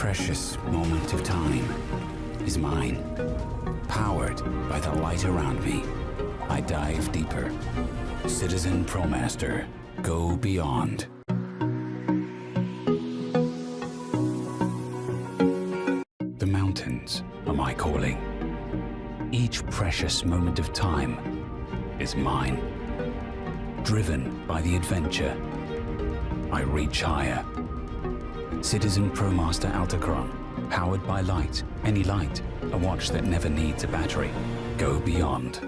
precious moment of time is mine. Powered by the light around me, I dive deeper. Citizen Promaster, go beyond. The mountains are my calling. Each precious moment of time is mine. Driven by the adventure, I reach higher. Citizen Promaster Altichron, powered by light. Any light, a watch that never needs a battery. Go beyond.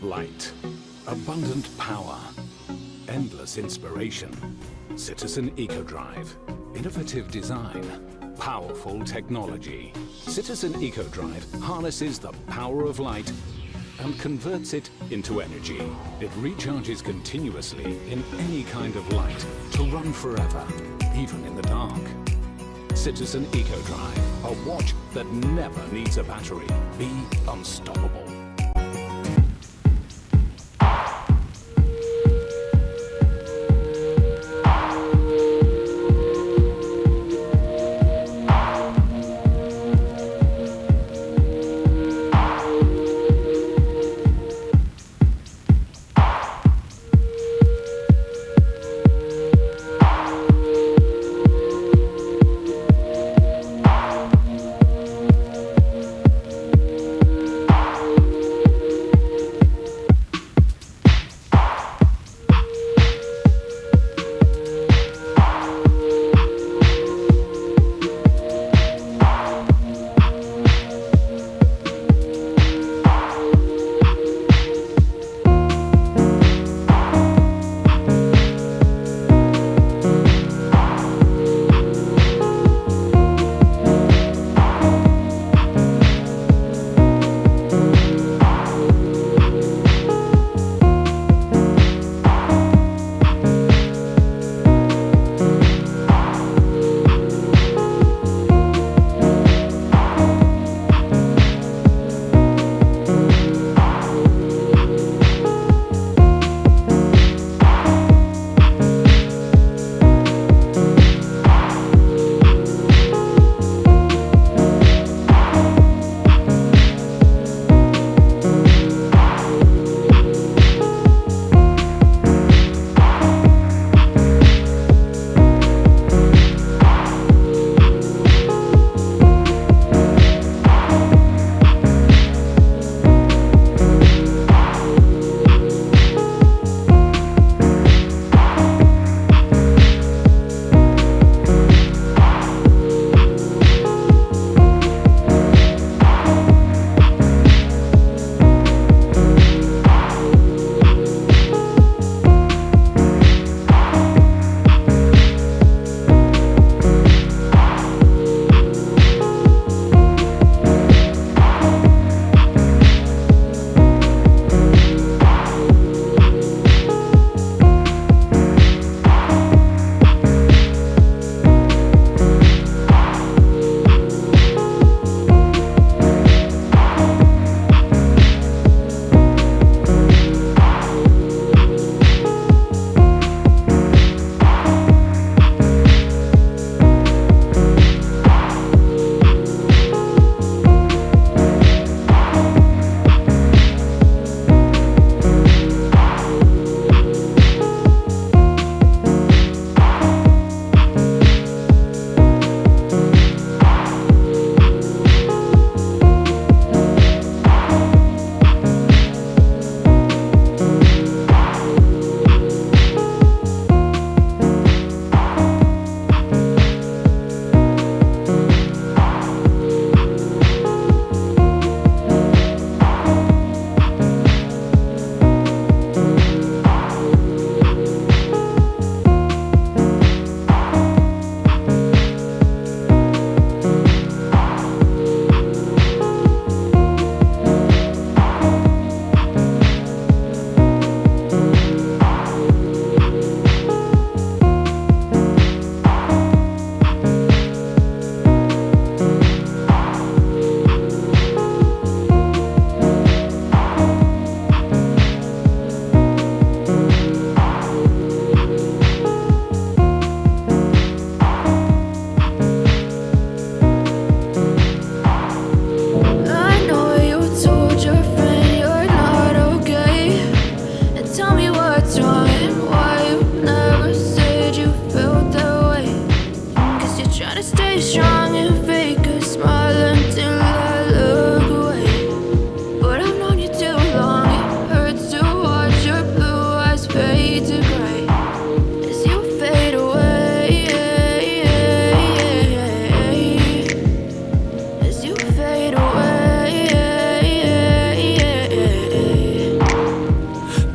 Light, abundant power, endless inspiration. Citizen EcoDrive, innovative design, powerful technology. Citizen EcoDrive harnesses the power of light and converts it into energy. It recharges continuously in any kind of light to run forever, even in the dark. Citizen EcoDrive, a watch that never needs a battery. Be unstoppable.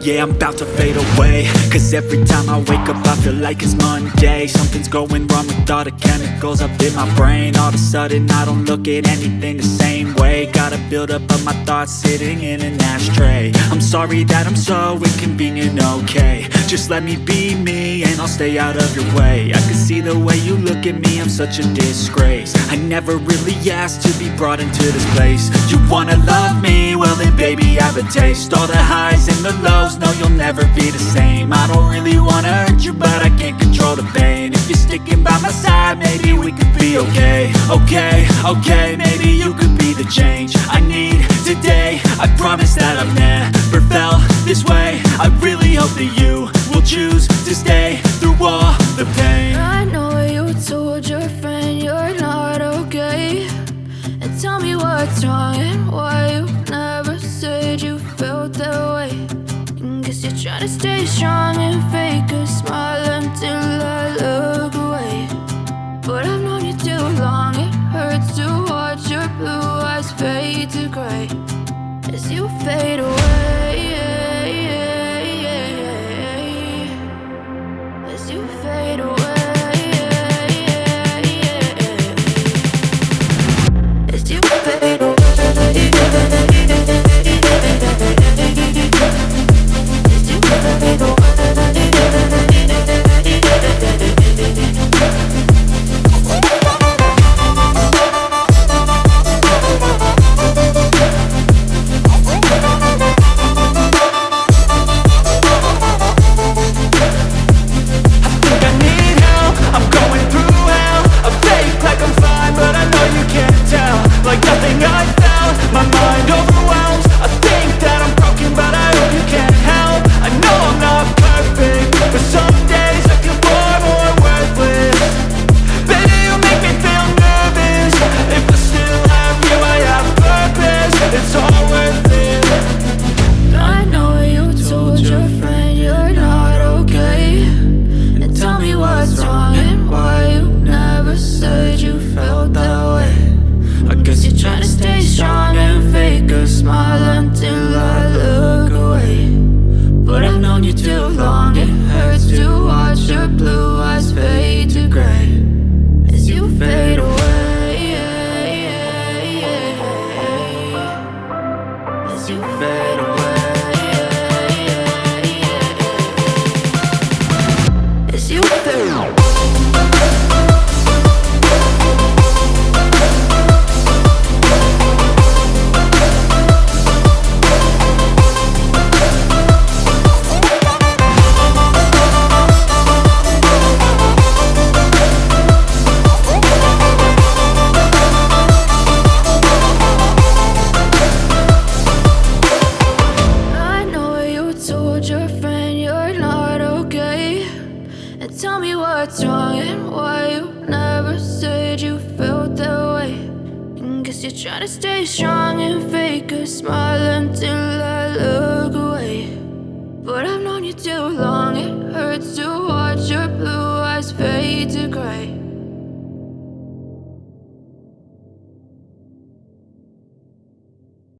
Yeah, I'm about to fade away, cause every time I wake up I feel like it's Monday. Something's going wrong with all the chemicals up in my brain. All of a sudden I don't look at anything the same way. Got a buildup of my thoughts sitting in an ashtray. I'm sorry that I'm so inconvenient, okay. Just let me be me and I'll stay out of your way. I can see the way you look at me, I'm such a disgrace. I never really asked to be brought into this place. You wanna love me? Well then baby I have a taste. All the highs and the lows, no you'll never be the same. I don't really wanna hurt you but I can't control the pain. If you're sticking by my side, maybe we could be okay. Okay, maybe you could be the change I need today. I promise that I've never felt this way. I really hope that you will choose to stay through all the pain. I know you told your friend you're not okay, and tell me what's wrong and why you never said you felt that way. Guess you're trying to stay strong and fake a smile until I look away. But I've known you too long, it hurts to watch your blue eyes fade to gray as you fade away. As you fade away. As you fade away. But I've known you too long, it hurts to watch your